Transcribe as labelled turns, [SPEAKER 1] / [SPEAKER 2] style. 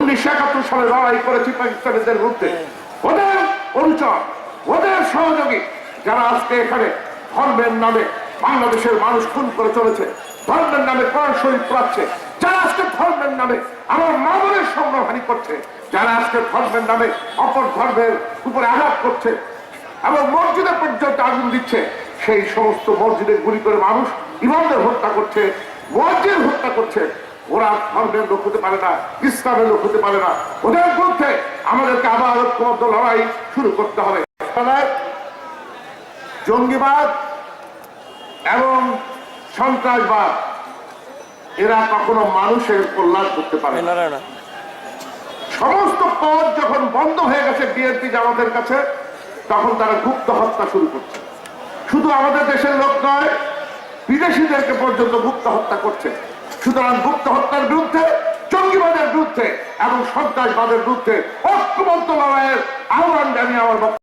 [SPEAKER 1] 1971 সালে লড়াই করেছি পাকিস্তানিদের বিরুদ্ধে। ওদের অনুচর, ওদের সহযোগী যারা আজকে এখানে ধর্মের নামে বাংলাদেশের মানুষ খুন করে চলেছে, ধর্মের নামে কোরআন শরীফ পড়াচ্ছে, যারা আজকে ধর্মের নামে আমার মা বোনের সম্মানহানি করছে, যারা আজকে ধর্মের নামে অপর ধর্মের উপরে আঘাত করছে এবং মসজিদে পর্যন্ত আগুন দিচ্ছে, সেই সমস্ত মসজিদে গুলি করে মানুষ ইমামদের হত্যা করছে, মসজিদ হত্যা করছে, ওরা ধর্মের লোক হতে পারে না, ইসলামের লোক হতে পারে না। ওদের বিরুদ্ধে আমাদেরকে আবার ঐক্যবদ্ধ লড়াই শুরু করতে হবে। জঙ্গিবাদ এবং সন্ত্রাসবাদ এরা কখনো মানুষের কল্যাণ করতে পারে না। সমস্ত পথ যখন বন্ধ হয়ে গেছে বিএনপি জামাতের কাছে, তখন তারা গুপ্ত হত্যা শুরু করছে। শুধু আমাদের দেশের লোক নয়, বিদেশিদেরকে পর্যন্ত গুপ্ত হত্যা করছে। সুতরাং গুপ্ত হত্যার বিরুদ্ধে, জঙ্গিবাদের বিরুদ্ধে এবং সন্ত্রাসবাদের বিরুদ্ধে ঐক্যবদ্ধ লড়াইয়ের আহ্বান জানিয়ে আমার